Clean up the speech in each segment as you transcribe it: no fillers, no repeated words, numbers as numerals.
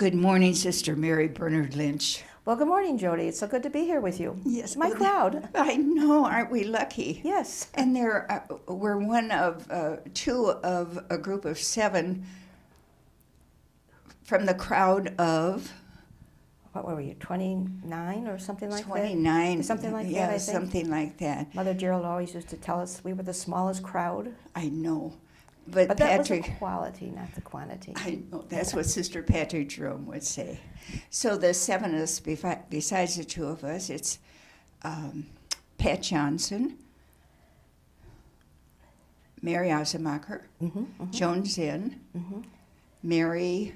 good morning, Sister Mary Bernard Lynch. Well, good morning, Jody. It's so good to be here with you. Yes, My crowd. I know, aren't we lucky? Yes. And we're one of two of a group of 7 from the crowd of What were you, 29 or something like 29. that? Something like yeah, that, I think. something like that. Mother Gerald always used to tell us we were the smallest crowd. I know. But that Patrick, was the quality, not the quantity. I know, that's what Sister Patrick Jerome would say. So the 7 of us, besides the 2 of us, it's Pat Johnson, Mary Osemacher, Joan Zinn, Mary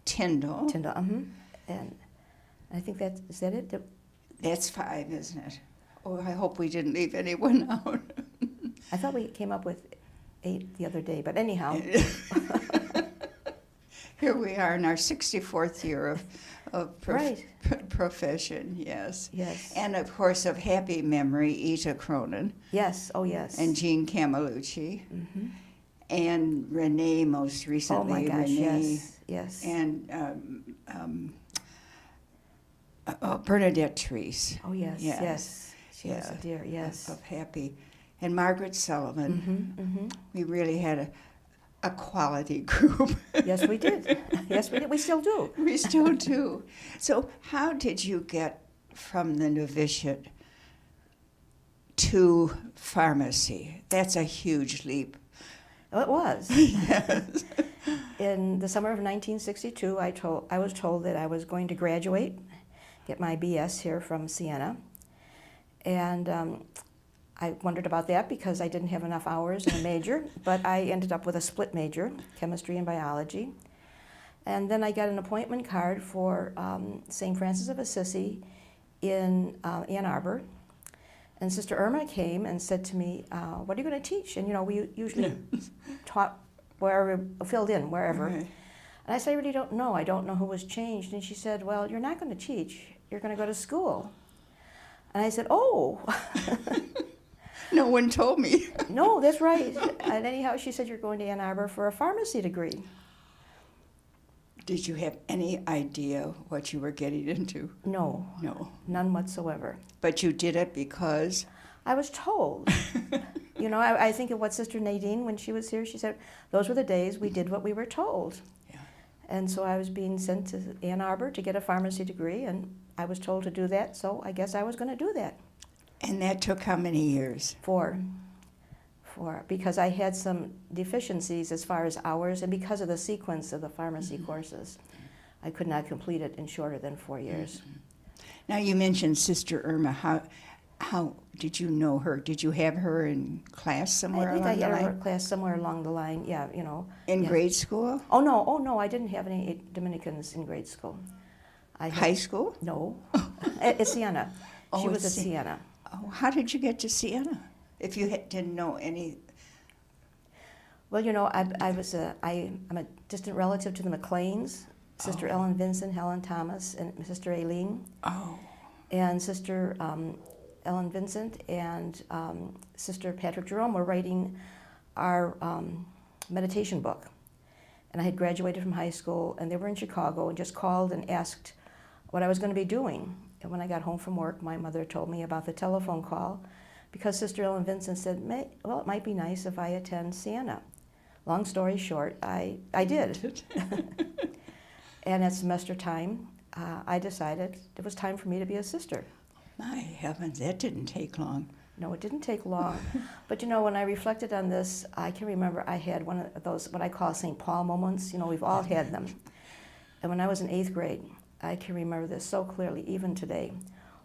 Tyndall. And I think is that it? That's 5, isn't it? Oh, I hope we didn't leave anyone out. I thought we came up with 8 the other day, but anyhow. Here we are in our 64th year of profession, yes. Yes. And of course of happy memory, Ita Cronin. Yes, oh yes. And Jean Camelucci. And Renee most recently. Oh my gosh, Renee, yes. And Bernadette Treese. Oh yes. She was a dear, yes. Of happy. And Margaret Sullivan. We really had a quality group. Yes, we did. Yes, we did. We still do. We still do. So how did you get from the novitiate to pharmacy? That's a huge leap. Well, it was. Yes. In the summer of 1962, I was told that I was going to graduate, get my BS here from Siena. And I wondered about that because I didn't have enough hours in a major, but I ended up with a split major, chemistry and biology. And then I got an appointment card for St. Francis of Assisi in Ann Arbor. And Sister Irma came and said to me, what are you going to teach? And we usually taught wherever, filled in wherever. Right. And I said, I really don't know. I don't know who was changed. And she said, well, you're not going to teach. You're going to go to school. And I said, oh. No one told me. No, that's right. And anyhow, she said, you're going to Ann Arbor for a pharmacy degree. Did you have any idea what you were getting into? No. No. None whatsoever. But you did it because? I was told. I think of what Sister Nadine, when she was here, she said, those were the days we did what we were told. Yeah. And so I was being sent to Ann Arbor to get a pharmacy degree, and I was told to do that, so I guess I was going to do that. And that took how many years? 4, because I had some deficiencies as far as hours, and because of the sequence of the pharmacy courses, I could not complete it in shorter than 4 years. Now you mentioned Sister Irma. How did you know her? Did you have her in class somewhere along the line? I think I had her in class somewhere along the line, yeah, In grade school? Oh no, I didn't have any Dominicans in grade school. High school? No, at Siena. She was at Siena. Siena. Oh, how did you get to Siena? If you didn't know any. Well, I'm a distant relative to the McLeans, Sister Ellen Vincent, Helen Thomas, and Sister Aileen. Oh. And Sister Ellen Vincent and Sister Patrick Jerome were writing our meditation book. And I had graduated from high school, and they were in Chicago, and just called and asked what I was going to be doing. And when I got home from work, my mother told me about the telephone call because Sister Ellen Vincent said, well, it might be nice if I attend Siena. Long story short, I did. And at semester time, I decided it was time for me to be a sister. My heavens, that didn't take long. No, it didn't take long. But when I reflected on this, I can remember I had one of those, what I call St. Paul moments. We've all had them. And when I was in 8th grade, I can remember this so clearly, even today,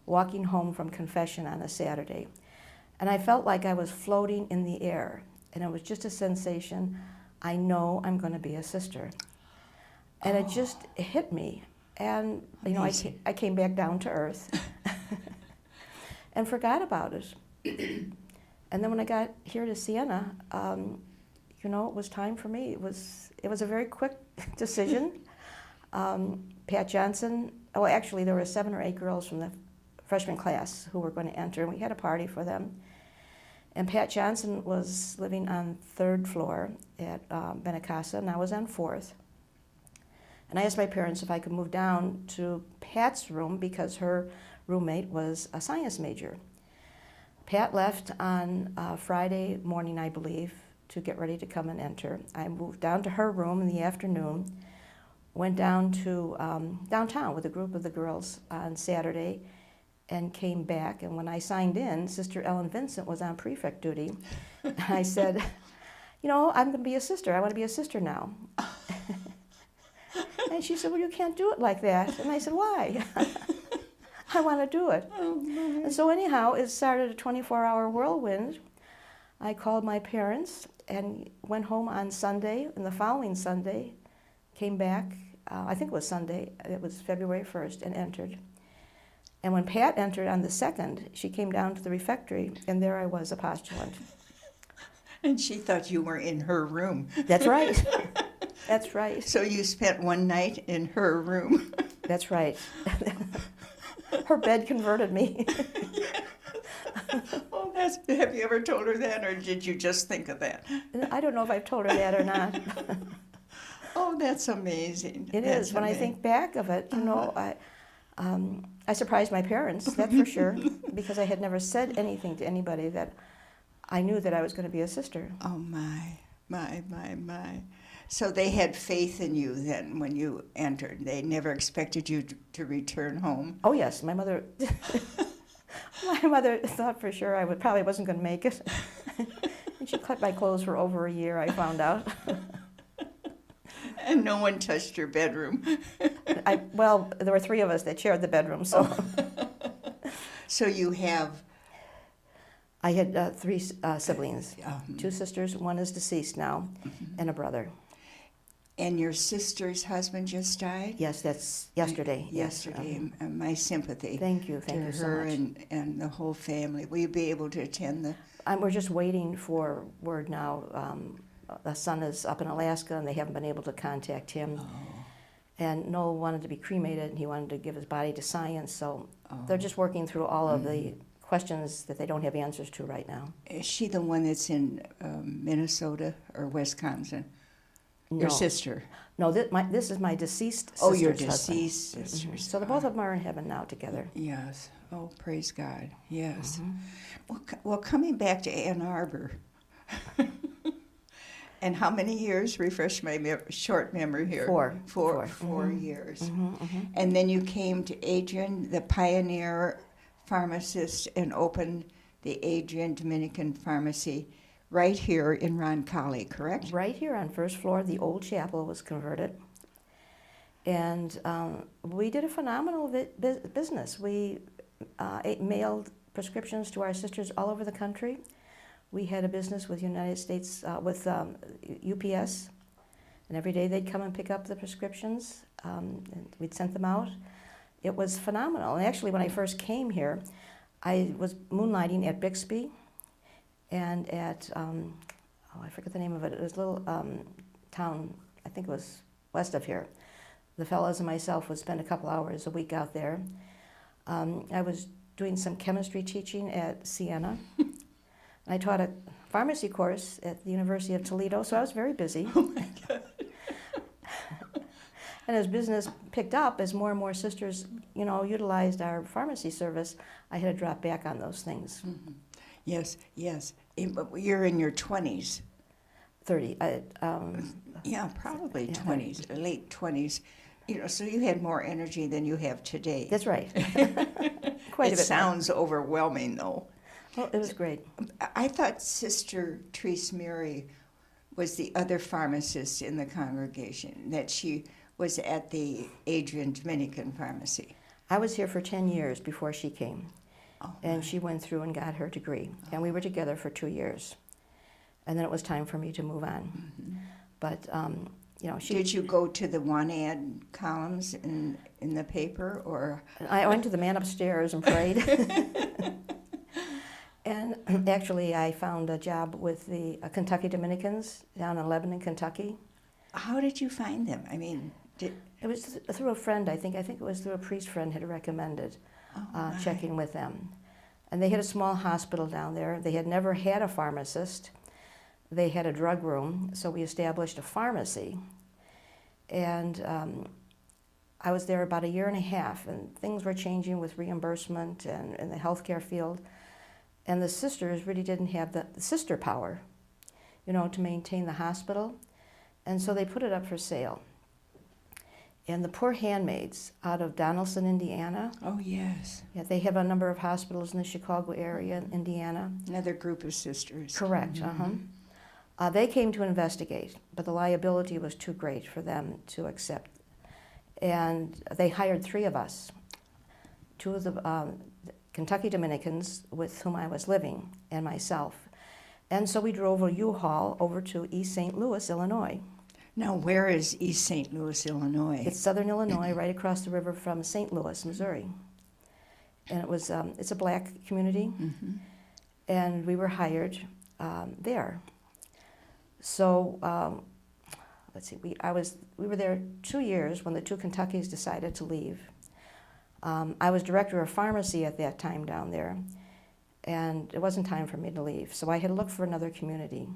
walking home from confession on a Saturday. And I felt like I was floating in the air. And it was just a sensation, I know I'm going to be a sister. And it just hit me. And, I came back down to earth and forgot about it. And then when I got here to Siena, it was time for me. It was a very quick decision. Pat Johnson, actually there were 7 or 8 girls from the freshman class who were going to enter, and we had a party for them. And Pat Johnson was living on 3rd floor at Benacasa, and I was on 4th. And I asked my parents if I could move down to Pat's room because her roommate was a science major. Pat left on Friday morning, I believe, to get ready to come and enter. I moved down to her room in the afternoon, went down to downtown with a group of the girls on Saturday, and came back. And when I signed in, Sister Ellen Vincent was on prefect duty. And I said, you know, I'm going to be a sister. I want to be a sister now. And she said, well, you can't do it like that. And I said, why? I want to do it. Oh, my. And so anyhow, it started a 24-hour whirlwind. I called my parents and went home on Sunday, and the following Sunday came back, I think it was Sunday, it was February 1st, and entered. And when Pat entered on the 2nd, she came down to the refectory, and there I was, a postulant. And she thought you were in her room. That's right. That's right. So you spent one night in her room. That's right. Her bed converted me. Oh, have you ever told her that, or did you just think of that? I don't know if I've told her that or not. Oh, that's amazing. It is. When I think back of it, you know, I surprised my parents, that's for sure, because I had never said anything to anybody that I knew that I was going to be a sister. Oh, my. So they had faith in you then when you entered. They never expected you to return home. Oh, yes. My mother thought for sure I probably wasn't going to make it. And she cut my clothes for over a year, I found out. And no one touched your bedroom. Well, there were 3 of us that shared the bedroom, so. So you have... I had 3 siblings, 2 sisters, one is deceased now, and a brother. And your sister's husband just died? Yes, that's yesterday. Yesterday. My sympathy. Thank you so much. To her and the whole family. Will you be able to attend the... We're just waiting for word now. The son is up in Alaska, and they haven't been able to contact him. Oh. And Noel wanted to be cremated, and he wanted to give his body to science, so they're just working through all of the questions that they don't have answers to right now. Is she the one that's in Minnesota or Wisconsin? No. Your sister? No, this is my deceased sister's Oh, your husband. deceased sister. So the both of them are in heaven now together. Yes. Oh, praise God. Yes. Well, coming back to Ann Arbor, and how many years? Refresh my short memory here. 4. 4 years. And then you came to Adrian, the pioneer pharmacist, and opened the Adrian Dominican Pharmacy right here in Roncalli, correct? Right here on first floor, the old chapel was converted. And we did a phenomenal business. We mailed prescriptions to our sisters all over the country. We had a business with United States, with UPS, and every day they'd come and pick up the prescriptions, and we'd send them out. It was phenomenal. And actually, when I first came here, I was moonlighting at Bixby and at, I forget the name of it. It was a little town, I think it was west of here. The fellows and myself would spend a couple hours a week out there. I was doing some chemistry teaching at Siena. I taught a pharmacy course at the University of Toledo, so I was very busy. Oh, my God. And as business picked up, as more and more sisters, you know, utilized our pharmacy service, I had to drop back on those things. Yes. You're in your 20s. 30. Yeah, probably Yeah. 20s, late 20s. You know, so you had more energy than you have today. That's right. Quite a bit. It sounds overwhelming, though. Well, it was great. I thought Sister Therese Mary was the other pharmacist in the congregation, that she was at the Adrian Dominican Pharmacy. I was here for 10 years before she came, Oh, and she went through and got her degree, and we were together for 2 years. And then it was time for me to move on. But, you know, Did you go to the one-ad columns in the paper, or? I went to the man upstairs and prayed. And actually, I found a job with the Kentucky Dominicans down in Lebanon, Kentucky. How did you find them? I mean, It was through a friend, I think. I think it was through a priest friend had recommended checking with them. And they had a small hospital down there. They had never had a pharmacist. They had a drug room, so we established a pharmacy. And I was there about a year and a half, and things were changing with reimbursement and in the healthcare field. And the sisters really didn't have the sister power, to maintain the hospital. And so they put it up for sale. And the Poor Handmaids out of Donaldson, Indiana. Oh, yes. Yeah, they have a number of hospitals in the Chicago area, Indiana. Another group of sisters. Correct, they came to investigate, but the liability was too great for them to accept. And they hired 3 of us, 2 of the Kentucky Dominicans with whom I was living, and myself. And so we drove a U-Haul over to East St. Louis, Illinois. Now, where is East St. Louis, Illinois? It's southern Illinois, right across the river from St. Louis, Missouri. And it was it's a black community, and we were hired there. So let's see, we were there 2 years when the 2 Kentuckys decided to leave. I was director of pharmacy at that time down there, and it wasn't time for me to leave. So I had to look for another community.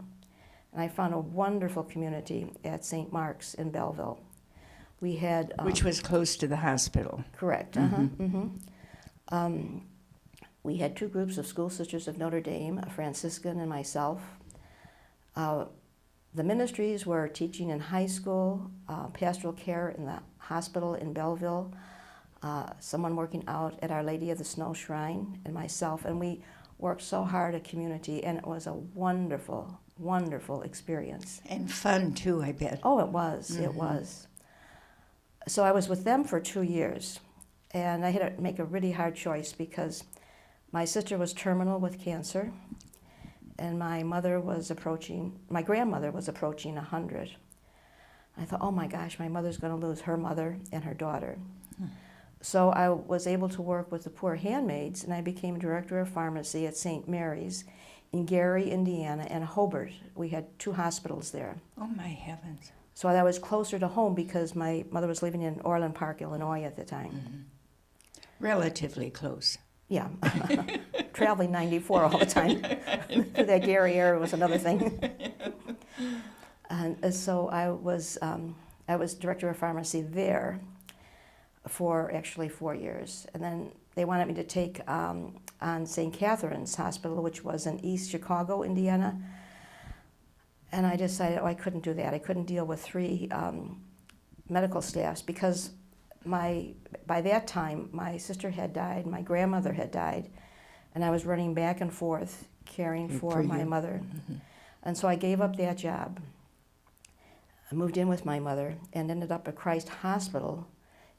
And I found a wonderful community at St. Mark's in Belleville. We had... which was close to the hospital. Correct. We had 2 groups of school sisters of Notre Dame, a Franciscan and myself. The ministries were teaching in high school, pastoral care in the hospital in Belleville, someone working out at Our Lady of the Snow Shrine, and myself. And we worked so hard at community, and it was a wonderful, wonderful experience. And fun, too, I bet. Oh, it was. It was. So I was with them for 2 years, and I had to make a really hard choice because my sister was terminal with cancer, and my grandmother was approaching 100. I thought, oh my gosh, my mother's going to lose her mother and her daughter. So I was able to work with the Poor Handmaids, and I became director of pharmacy at St. Mary's in Gary, Indiana, and Hobart. We had 2 hospitals there. Oh, my heavens. So I was closer to home because my mother was living in Orland Park, Illinois at the time. Relatively close. Yeah. Traveling 94 all the time. That Gary area was another thing. And so I was director of pharmacy there for actually 4 years. And then they wanted me to take on St. Catherine's Hospital, which was in East Chicago, Indiana. And I decided, I couldn't do that. I couldn't deal with 3 medical staffs because by that time, my sister had died, my grandmother had died, and I was running back and forth caring for my mother. And so I gave up that job. I moved in with my mother and ended up at Christ Hospital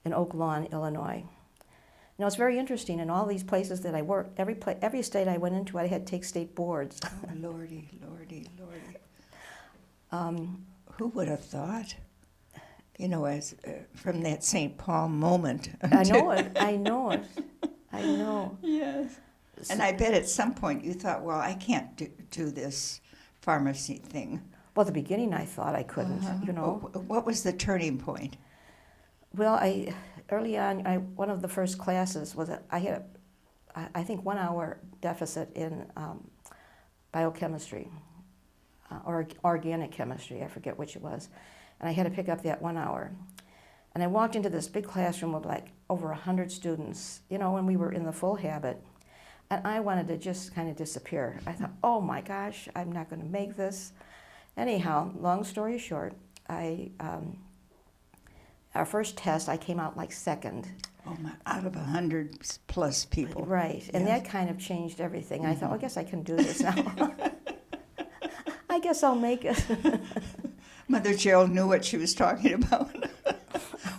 in Oak Lawn, Illinois. Now, it's very interesting. In all these places that I worked, every state I went into, I had to take state boards. Oh, lordy, lordy, lordy. Who would have thought? As from that St. Paul moment. I know it. I know. Yes. And I bet at some point you thought, well, I can't do this pharmacy thing. Well, at the beginning I thought I couldn't, What was the turning point? Well, early on, one of the first classes was I had, I think, 1 hour deficit in biochemistry or organic chemistry. I forget which it was. And I had to pick up that 1 hour. And I walked into this big classroom with like over 100 students, when we were in the full habit. And I wanted to just kind of disappear. I thought, oh my gosh, I'm not going to make this. Anyhow, long story short, our first test, I came out like second. Oh my, out of 100 plus people. Right, and that kind of changed everything. I thought, I guess I can do this now. I guess I'll make it. Mother Gerald knew what she was talking about.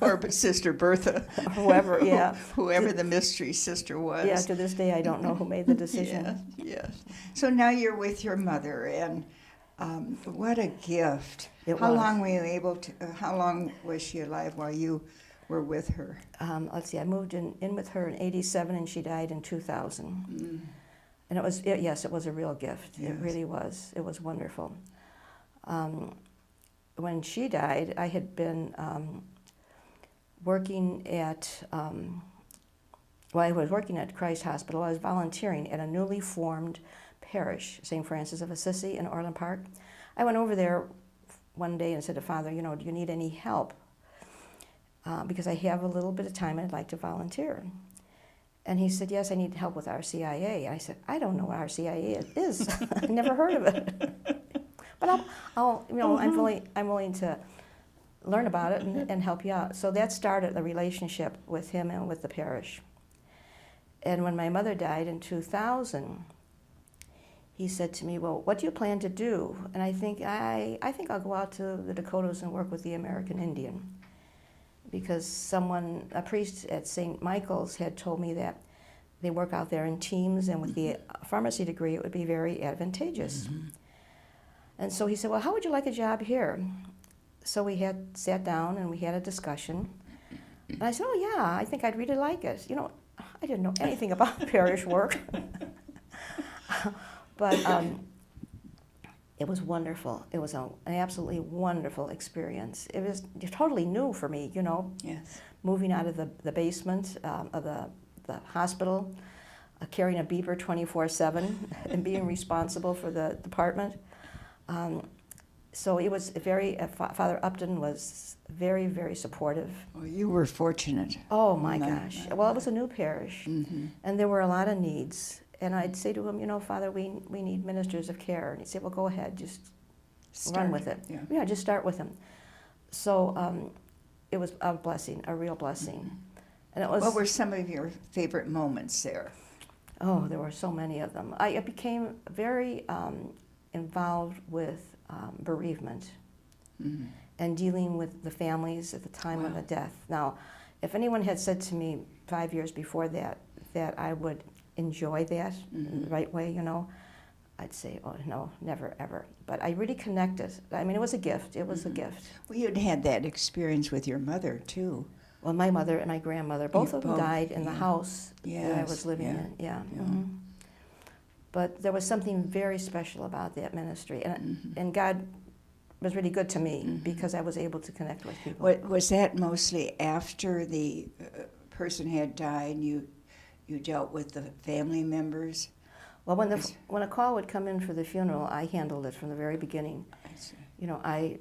Or Sister Bertha. Whoever, yeah. Whoever the mystery sister was. Yeah, to this day I don't know who made the decision. Yes. So now you're with your mother, and what a gift. How long were you able to, how long was she alive while you were with her? Let's see, I moved in with her in 87 and she died in 2000. And it was a real gift. Yes. It really was. It was wonderful. When she died, I had been working at, I was working at Christ Hospital. I was volunteering at a newly formed parish, St. Francis of Assisi in Orland Park. I went over there one day and said to Father, do you need any help? because I have a little bit of time and I'd like to volunteer. And he said, yes, I need help with RCIA. I said, I don't know what RCIA is. I never heard of it. But I'm willing to learn about it and help you out. So that started a relationship with him and with the parish. And when my mother died in 2000, he said to me, well, what do you plan to do? And I think I'll go out to the Dakotas and work with the American Indian. Because a priest at St. Michael's had told me that they work out there in teams, and with the pharmacy degree, it would be very advantageous. Mm-hmm. And so he said, well, how would you like a job here? So we had sat down and we had a discussion. And I said, oh yeah, I think I'd really like it. You know, I didn't know anything about parish work. But it was wonderful. It was an absolutely wonderful experience. It was totally new for me, you know. Yes. Moving out of the basement of the hospital, carrying a beeper 24/7, and being responsible for the department. So it was Father Upton was very, very supportive. Well, you were fortunate. Oh my gosh. Well, it was a new parish, mm-hmm. and there were a lot of needs. And I'd say to him, you know, Father, we need ministers of care. And he'd say, well, go ahead, just run with it. Yeah, just start with him. So it was a blessing, a real blessing. Mm-hmm. And it was. What were some of your favorite moments there? Oh, there were so many of them. I became very involved with bereavement, mm-hmm. and dealing with the families at the time of a death. Now, if anyone had said to me 5 years before that I would enjoy that, mm-hmm. in the right way, you know, I'd say, oh no, never ever. But I really connected. I mean, it was a gift. It was mm-hmm. a gift. Well, you'd had that experience with your mother too. Well, my mother and my grandmother, both of them died in the house that I was living in. Yeah. Mm-hmm. But there was something very special about that ministry, and God was really good to me, mm-hmm. because I was able to connect with people. Was that mostly after the person had died? You dealt with the family members? Well, when a call would come in for the funeral, I handled it from the very beginning. I see. You know, I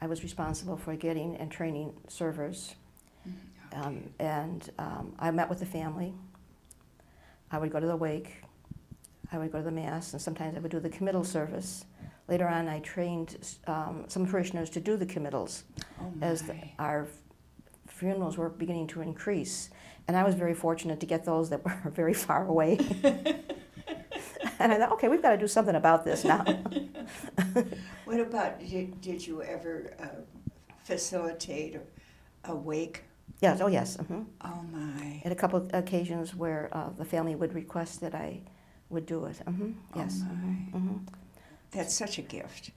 was responsible for getting and training servers, I met with the family. I would go to the wake. I would go to the Mass, and sometimes I would do the committal service. Later on, I trained some parishioners to do the committals as our funerals were beginning to increase. And I was very fortunate to get those that were very far away. And I thought, okay, we've got to do something about this now. What about, did you ever facilitate a wake? Yes, oh yes. Mm-hmm. Oh my. At a couple of occasions where the family would request that I would do it. Mm-hmm. Yes. Oh my. Mm-hmm. That's such a gift.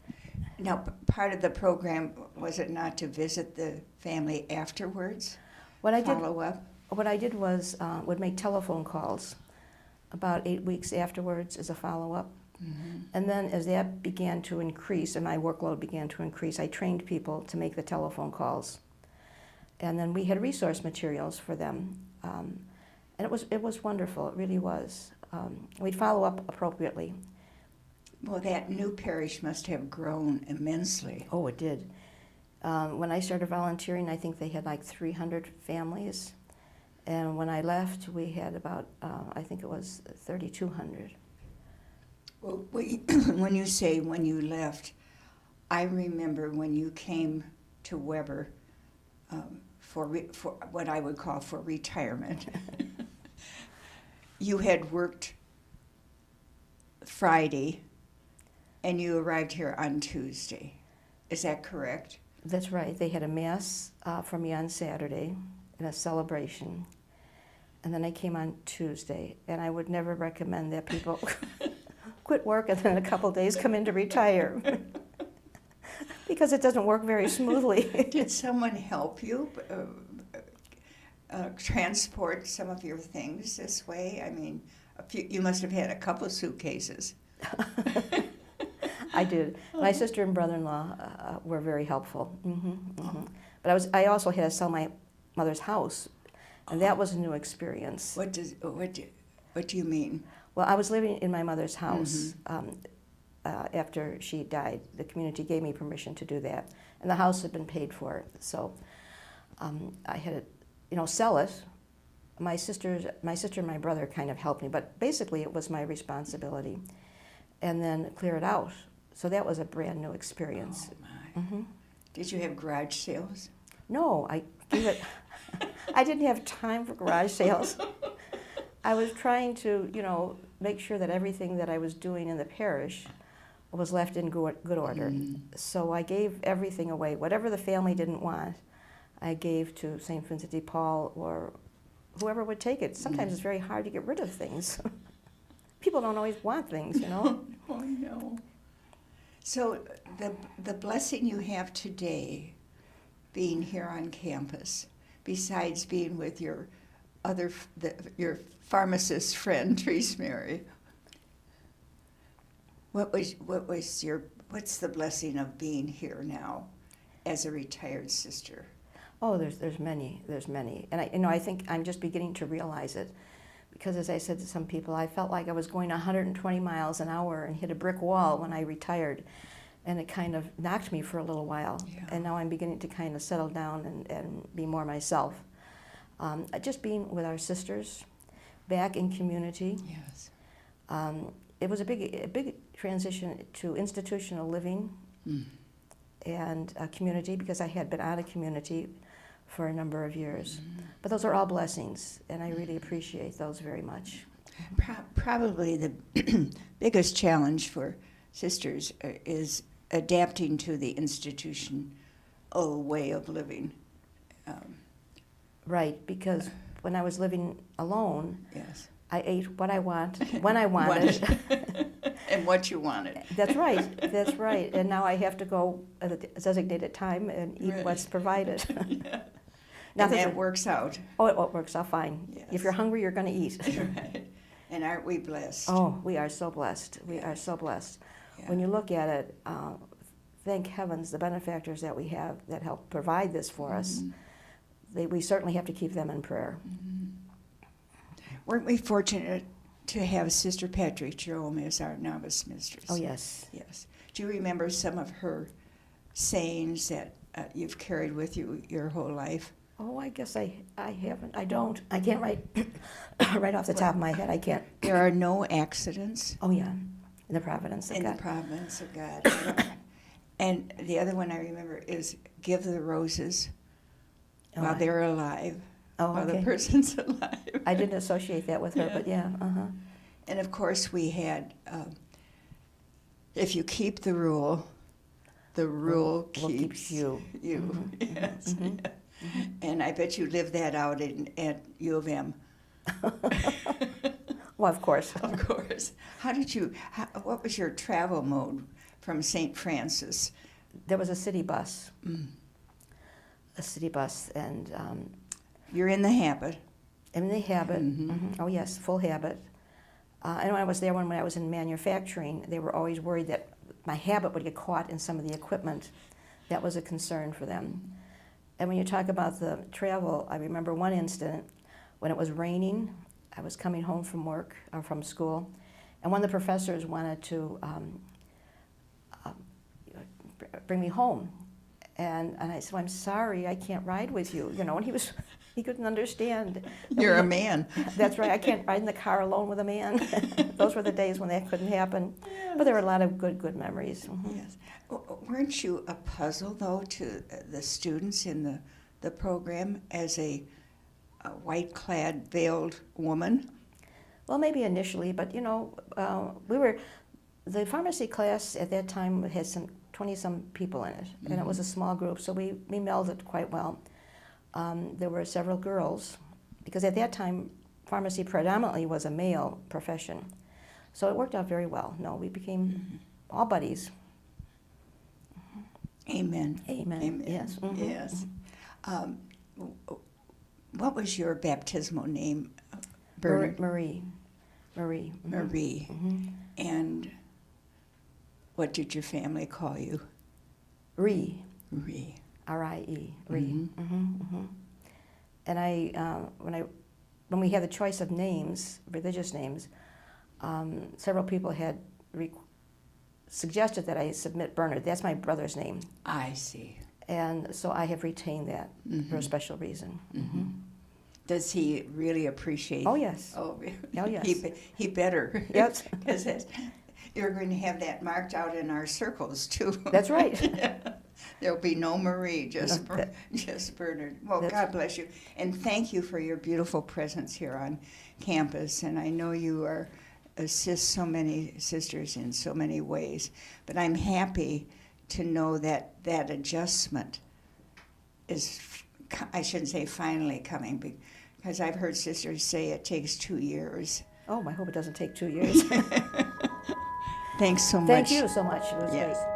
Now, part of the program, was it not to visit the family afterwards? Follow up? What I did was would make telephone calls about 8 weeks afterwards as a follow-up. Mm-hmm. And then as that began to increase and my workload began to increase, I trained people to make the telephone calls. And then we had resource materials for them. And it was wonderful, it really was. We'd follow up appropriately. Well, that new parish must have grown immensely. Oh, it did. When I started volunteering, I think they had like 300 families. And when I left, we had about, I think it was 3,200. Well, when you say when you left, I remember when you came to Weber for what I would call for retirement. You had worked Friday, and you arrived here on Tuesday. Is that correct? That's right. They had a Mass for me on Saturday and a celebration. And then I came on Tuesday, and I would never recommend that people quit work and then in a couple of days come in to retire. Because it doesn't work very smoothly. Did someone help you transport some of your things this way? I mean, you must have had a couple of suitcases. I did. My sister and brother-in-law were very helpful. Mm-hmm, mm-hmm. But I also had to sell my mother's house, and that was a new experience. What do you mean? Well, I was living in my mother's house. Mm-hmm. After she died. The community gave me permission to do that, and the house had been paid for. So I had to, sell it. My sister and my brother kind of helped me, but basically it was my responsibility. And then clear it out. So that was a brand new experience. Oh, my. Mm-hmm. Did you have garage sales? No, I didn't have time for garage sales. I was trying to, make sure that everything that I was doing in the parish was left in good order. So I gave everything away. Whatever the family didn't want, I gave to St. Vincent de Paul or whoever would take it. Sometimes it's very hard to get rid of things. People don't always want things, Oh, no. So the blessing you have today, being here on campus, besides being with your pharmacist friend, Sister Mary, what's the blessing of being here now as a retired sister? Oh, there's many, and I think I'm just beginning to realize it, because as I said to some people, I felt like I was going 120 miles an hour and hit a brick wall when I retired, and it kind of knocked me for a little while. Yeah. And now I'm beginning to kind of settle down and be more myself. Just being with our sisters, back in community. Yes. It was a big transition to institutional living and community, because I had been out of community for a number of years. But those are all blessings, and I really appreciate those very much. Probably the biggest challenge for sisters is adapting to the institutional way of living. Right, because when I was living alone, yes, I ate what I want, when I wanted. And what you wanted. That's right. And now I have to go at a designated time and eat what's provided. Yeah. And that works out. Oh, it works out fine. Yes. If you're hungry, you're going to eat. Right. And aren't we blessed? Oh, we are so blessed. We are so blessed. Yeah. When you look at it, thank heavens the benefactors that we have that help provide this for us. We certainly have to keep them in prayer. Weren't we fortunate to have Sister Patrick Jerome as our novice mistress? Oh, yes. Yes. Do you remember some of her sayings that you've carried with you your whole life? Oh, I guess I haven't. I don't. I can't write right off the top of my head. I can't. There are no accidents. Oh, yeah. In the providence of God. In the providence of God. And the other one I remember is give the roses while they're alive. While the person's alive. I didn't associate that with her, but yeah. And of course we had, if you keep the rule keeps you. Yes. And I bet you lived that out at U of M. Well, of course. Of course. What was your travel mode from St. Francis? There was a city bus. A city bus, and... You're in the habit. In the habit. Oh, yes, full habit. And when I was there, when I was in manufacturing, they were always worried that my habit would get caught in some of the equipment. That was a concern for them. And when you talk about the travel, I remember one incident when it was raining. I was coming home from work, or from school, and one of the professors wanted to bring me home. And I said, I'm sorry, I can't ride with you. And he couldn't understand. You're a man. That's right, I can't ride in the car alone with a man. Those were the days when that couldn't happen. Yes. But there were a lot of good memories. Yes. Weren't you a puzzle, though, to the students in the program as a white-clad, veiled woman? Well, maybe initially, but the pharmacy class at that time had some 20-some people in it, and it was a small group, so we melded quite well. There were several girls, because at that time, pharmacy predominantly was a male profession. So it worked out very well. No, we became all buddies. Amen. Amen. Yes. Yes. What was your baptismal name, Bernard? Marie. Marie. And what did your family call you? Ree. R-I-E. Ree. And when we had the choice of names, religious names, several people had suggested that I submit Bernard. That's my brother's name. I see. And so I have retained that for a special reason. Mm-hmm. Does he really appreciate? Oh, yes. Oh, Oh, yes. He better. Yes. Because you're going to have that marked out in our circles too. That's right. There'll be no Marie, just No, just Bernard. Well, That's- God bless you, and thank you for your beautiful presence here on campus. And I know you assist so many sisters in so many ways, but I'm happy to know that that adjustment is, I shouldn't say finally coming, because I've heard sisters say it takes 2 years. Oh, I hope it doesn't take 2 years. Thanks so much. Thank you so much. It was Yes. great.